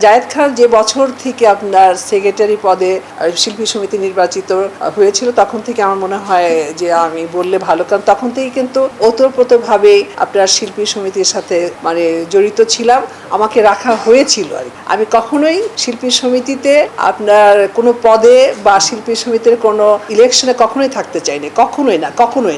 জায়েদ খান যে বছর থেকে আপনার সেক্রেটারি পদে শিল্পী সমিতি নির্বাচিত হয়েছিল তখন থেকে আমার মনে হয় যে আমি বললে ভালো, কারণ তখন থেকে কিন্তু ওতপ্রোতভাবে আপনার শিল্পী সমিতির সাথে মানে জড়িত ছিলাম, আমাকে রাখা হয়েছিল আর আমি কখনোই শিল্পী সমিতিতে আপনার কোনো পদে বা শিল্পী সমিতির কোনো ইলেকশনে কখনোই থাকতে চাইনি, কখনোই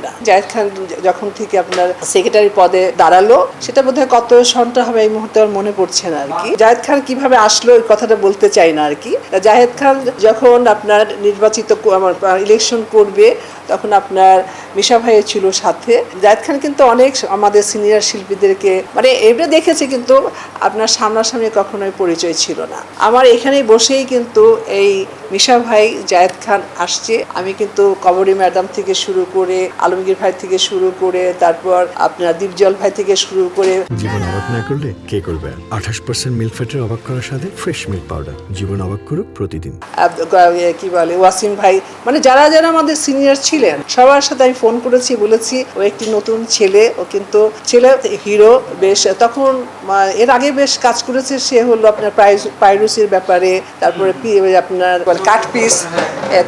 না। জায়েদ খান যখন থেকে আপনার সেক্রেটারি পদে দাঁড়ালো সেটা বোধহয় কত সনটা হবে এই মুহূর্তে আমার মনে পড়ছে না আর কি। জায়েদ খান কিভাবে আসলো ওই কথাটা বলতে চাই না আর কি। জায়েদ খান যখন আপনার নির্বাচিত ইলেকশন করবে তখন আপনার মিশা ভাই ছিল সাথে। জায়েদ খান কিন্তু অনেক আমাদের সিনিয়র শিল্পীদেরকে মানে এবারে দেখেছে, কিন্তু আপনার সামনাসামনি কখনোই পরিচয় ছিল না। আমার এখানেই বসেই কিন্তু এই মিশা ভাই জায়েদ খান আসছে। আমি কিন্তু কবরী ম্যাডাম থেকে শুরু করে আলমগীর ভাই থেকে শুরু করে তারপর আপনার দীপজল ভাই থেকে শুরু করে। জীবন অবাক না করলে কে করবে? 28% মিল্ক ফ্যাটের অবাক করার সাথে ফ্রেশ মিল্ক পাউডার। জীবন অবাক করুক প্রতিদিন। কি বলে ওয়াসিম ভাই, মানে যারা যারা আমাদের সিনিয়র ছিলেন সবার সাথে আমি ফোন করেছি, বলেছি ও একটি নতুন ছেলে, ও কিন্তু ছেলে হিরো বেশ। তখন এর আগে বেশ কাজ করেছে, সে হলো আপনার পাইরুসির ব্যাপারে, তারপরে আপনার কাট পিস।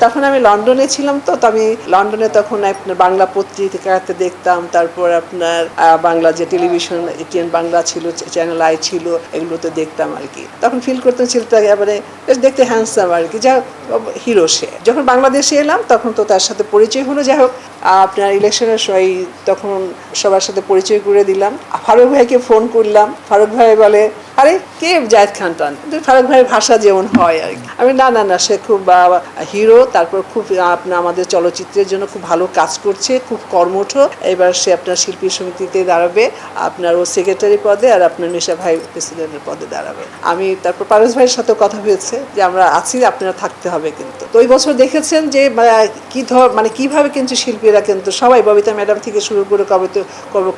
তখন আমি লন্ডনে ছিলাম, তো আমি লন্ডনে তখন আপনার বাংলা পত্রিকাতে দেখতাম, তারপর আপনার বাংলা যে টেলিভিশন এটিএন বাংলা ছিল, চ্যানেল আই ছিল, এগুলোতে দেখতাম আর কি। তখন ফিল করতাম ছেলেটাকে এবারে বেশ দেখতে হ্যান্ডসাম আর কি, যা হিরো সে। যখন বাংলাদেশে এলাম তখন তো তার সাথে পরিচয় হলো। যাই হোক, আপনার ইলেকশনের সময় তখন সবার সাথে পরিচয় করে দিলাম। ফারুক ভাইকে ফোন করলাম, ফারুক ভাই বলে আরে কে জায়েদ খান টান, ফারুক ভাইয়ের ভাষা যেমন হয় আর কি। আমি না সে খুব হিরো, তারপর খুব আপনার আমাদের চলচ্চিত্রের জন্য খুব ভালো কাজ করছে, খুব কর্মঠ। এবার সে আপনার শিল্পী সমিতিতে দাঁড়াবে, আপনার ও সেক্রেটারি পদে, আর আপনার মিশা ভাই প্রেসিডেন্টের পদে দাঁড়াবে। আমি তারপর পারভেজ ভাইয়ের সাথে কথা হয়েছে যে আমরা আছি, আপনারা থাকতে হবে কিন্তু। তো ওই বছর দেখেছেন যে মানে কিভাবে কিন্তু শিল্পীরা কিন্তু সবাই, ববিতা ম্যাডাম থেকে শুরু করে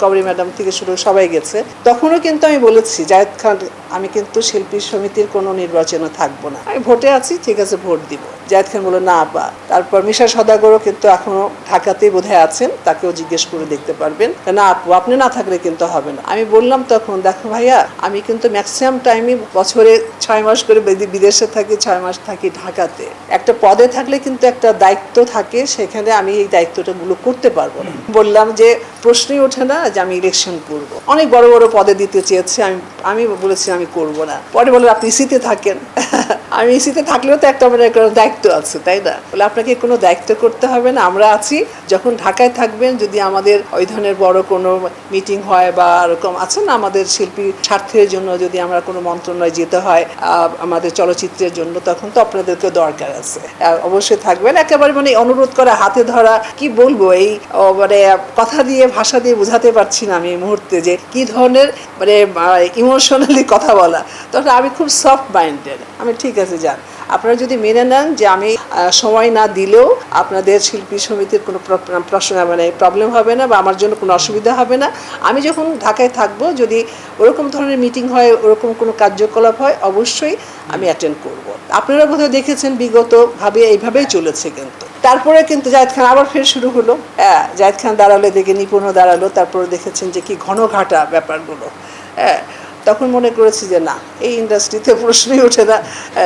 কবরী ম্যাডাম থেকে শুরু সবাই গেছে। তখনও কিন্তু আমি বলেছি জায়েদ খান আমি কিন্তু শিল্পী সমিতির কোনো নির্বাচনে থাকবো না, আমি ভোটে আছি, ঠিক আছে ভোট দিব। জায়েদ খান বলল না আপা। তারপর মিশা সদাগরও কিন্তু এখনো ঢাকাতেই বোধহয় আছেন, তাকেও জিজ্ঞেস করে দেখতে পারবেন। না আপু আপনি না থাকলে কিন্তু হবে না। আমি বললাম তখন দেখো ভাইয়া, আমি কিন্তু ম্যাক্সিমাম টাইমই বছরে 6 মাস করে বিদেশে থাকি, 6 মাস থাকি ঢাকাতে। একটা পদে থাকলে কিন্তু একটা দায়িত্ব থাকে, সেখানে আমি এই দায়িত্বটাগুলো করতে পারবো না। বললাম যে প্রশ্নই ওঠে না যে আমি ইলেকশন করব। অনেক বড় বড় পদে দিতে চেয়েছে, আমি বলেছি আমি করব না। পরে বলে আপনি ইসিতে থাকেন। আমি ইসিতে থাকলেও তো একটা মানে দায়িত্ব আছে, তাই না? বলে আপনাকে কোনো দায়িত্ব করতে হবে না, আমরা আছি। যখন ঢাকায় থাকবেন, যদি আমাদের ওই ধরনের বড় কোনো মিটিং হয় বা এরকম আছে না, আমাদের শিল্পী স্বার্থের জন্য যদি আমরা কোনো মন্ত্রণালয়ে যেতে হয় আমাদের চলচ্চিত্রের জন্য, তখন তো আপনাদেরকে দরকার আছে, অবশ্যই থাকবেন। একেবারে মানে অনুরোধ করা, হাতে ধরা, কি বলবো, এই মানে কথা দিয়ে ভাষা দিয়ে বোঝাতে পারছি না আমি এই মুহূর্তে যে কি ধরনের মানে ইমোশনালি কথা বলা। তখন আমি খুব সফট মাইন্ডেড, আমি ঠিক আছে যান, আপনারা যদি মেনে নেন যে আমি সময় না দিলেও আপনাদের শিল্পী সমিতির কোনো প্রশ্ন মানে প্রবলেম হবে না বা আমার জন্য কোনো অসুবিধা হবে না। আমি যখন ঢাকায় থাকবো, যদি ওরকম ধরনের মিটিং হয়, ওরকম কোনো কার্যকলাপ হয়, অবশ্যই আমি অ্যাটেন্ড করব। আপনারা বোধহয় দেখেছেন বিগতভাবে এইভাবেই চলেছে। কিন্তু তারপরে কিন্তু জায়েদ খান আবার ফের শুরু হলো। জায়েদ খান দাঁড়ালো, দেখে নিপুণও দাঁড়ালো, তারপরে দেখেছেন যে কি ঘন ঘাটা ব্যাপারগুলো। তখন মনে করেছি যে না, এই ইন্ডাস্ট্রিতে প্রশ্নই ওঠে না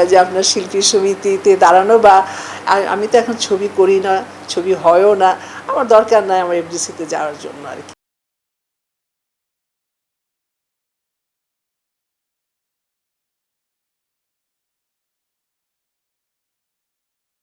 যে আপনার শিল্পী সমিতিতে দাঁড়ানো, বা আমি তো এখন ছবি করি না, ছবি হয়ও না, আমার দরকার নাই আমার এফডিসিতে যাওয়ার জন্য আর কি।